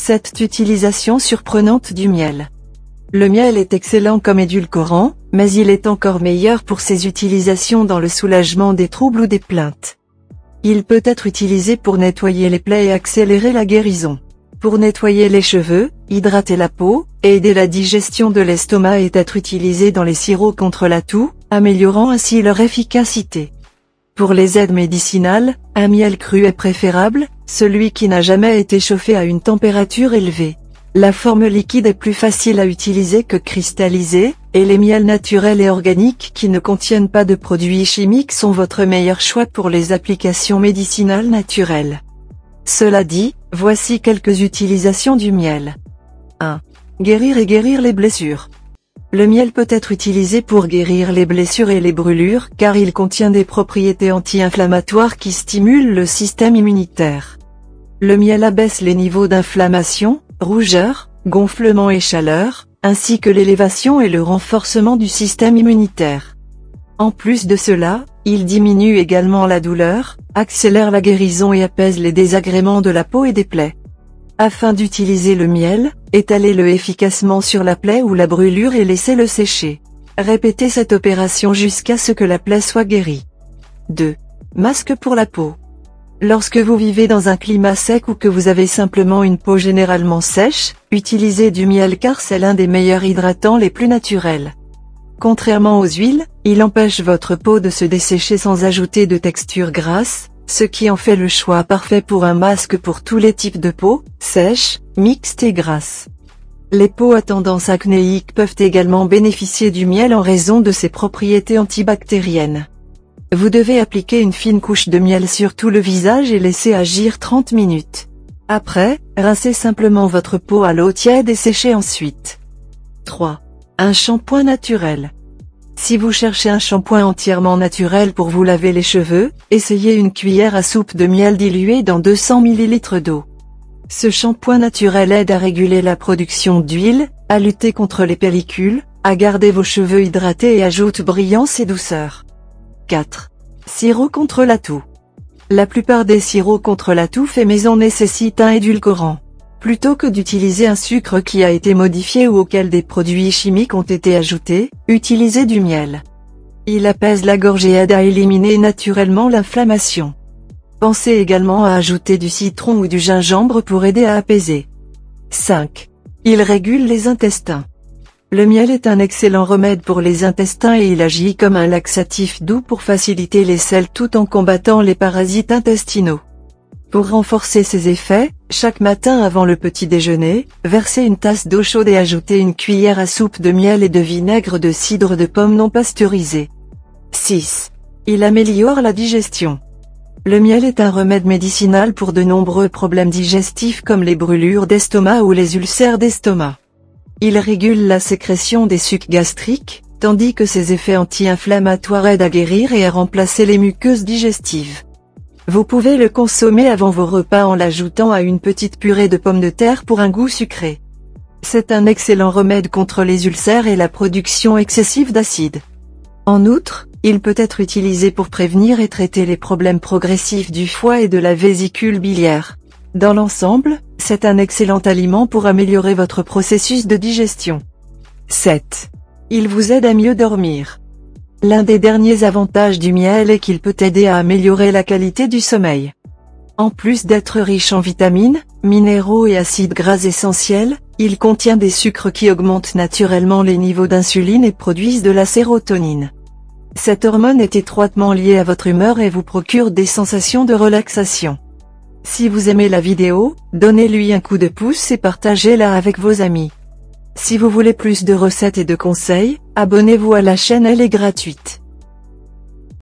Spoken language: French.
Cette utilisation surprenante du miel. Le miel est excellent comme édulcorant, mais il est encore meilleur pour ses utilisations dans le soulagement des troubles ou des plaintes. Il peut être utilisé pour nettoyer les plaies et accélérer la guérison. Pour nettoyer les cheveux, hydrater la peau, et aider la digestion de l'estomac et être utilisé dans les sirops contre la toux, améliorant ainsi leur efficacité. Pour les aides médicinales, un miel cru est préférable, celui qui n'a jamais été chauffé à une température élevée. La forme liquide est plus facile à utiliser que cristallisée, et les miels naturels et organiques qui ne contiennent pas de produits chimiques sont votre meilleur choix pour les applications médicinales naturelles. Cela dit, voici quelques utilisations du miel. 1. Guérir et guérir les blessures. Le miel peut être utilisé pour guérir les blessures et les brûlures car il contient des propriétés anti-inflammatoires qui stimulent le système immunitaire. Le miel abaisse les niveaux d'inflammation, rougeur, gonflement et chaleur, ainsi que l'élévation et le renforcement du système immunitaire. En plus de cela, il diminue également la douleur, accélère la guérison et apaise les désagréments de la peau et des plaies. Afin d'utiliser le miel, étalez-le efficacement sur la plaie ou la brûlure et laissez-le sécher. Répétez cette opération jusqu'à ce que la plaie soit guérie. 2. Masque pour la peau. Lorsque vous vivez dans un climat sec ou que vous avez simplement une peau généralement sèche, utilisez du miel car c'est l'un des meilleurs hydratants les plus naturels. Contrairement aux huiles, il empêche votre peau de se dessécher sans ajouter de texture grasse, ce qui en fait le choix parfait pour un masque pour tous les types de peau, sèche, mixte et grasse. Les peaux à tendance acnéique peuvent également bénéficier du miel en raison de ses propriétés antibactériennes. Vous devez appliquer une fine couche de miel sur tout le visage et laisser agir 30 minutes. Après, rincez simplement votre peau à l'eau tiède et séchez ensuite. 3. Un shampoing naturel. Si vous cherchez un shampoing entièrement naturel pour vous laver les cheveux, essayez une cuillère à soupe de miel dilué dans 200 ml d'eau. Ce shampoing naturel aide à réguler la production d'huile, à lutter contre les pellicules, à garder vos cheveux hydratés et ajoute brillance et douceur. 4. Sirop contre la toux. La plupart des sirops contre la toux faits maison nécessitent un édulcorant. Plutôt que d'utiliser un sucre qui a été modifié ou auquel des produits chimiques ont été ajoutés, utilisez du miel. Il apaise la gorge et aide à éliminer naturellement l'inflammation. Pensez également à ajouter du citron ou du gingembre pour aider à apaiser. 5. Il régule les intestins. Le miel est un excellent remède pour les intestins et il agit comme un laxatif doux pour faciliter les selles tout en combattant les parasites intestinaux. Pour renforcer ses effets, chaque matin avant le petit déjeuner, versez une tasse d'eau chaude et ajoutez une cuillère à soupe de miel et de vinaigre de cidre de pomme non pasteurisé. 6. Il améliore la digestion. Le miel est un remède médicinal pour de nombreux problèmes digestifs comme les brûlures d'estomac ou les ulcères d'estomac. Il régule la sécrétion des sucs gastriques, tandis que ses effets anti-inflammatoires aident à guérir et à remplacer les muqueuses digestives. Vous pouvez le consommer avant vos repas en l'ajoutant à une petite purée de pommes de terre pour un goût sucré. C'est un excellent remède contre les ulcères et la production excessive d'acide. En outre, il peut être utilisé pour prévenir et traiter les problèmes progressifs du foie et de la vésicule biliaire. Dans l'ensemble, c'est un excellent aliment pour améliorer votre processus de digestion. 7. Il vous aide à mieux dormir. L'un des derniers avantages du miel est qu'il peut aider à améliorer la qualité du sommeil. En plus d'être riche en vitamines, minéraux et acides gras essentiels, il contient des sucres qui augmentent naturellement les niveaux d'insuline et produisent de la sérotonine. Cette hormone est étroitement liée à votre humeur et vous procure des sensations de relaxation. Si vous aimez la vidéo, donnez-lui un coup de pouce et partagez-la avec vos amis. Si vous voulez plus de recettes et de conseils, abonnez-vous à la chaîne, elle est gratuite.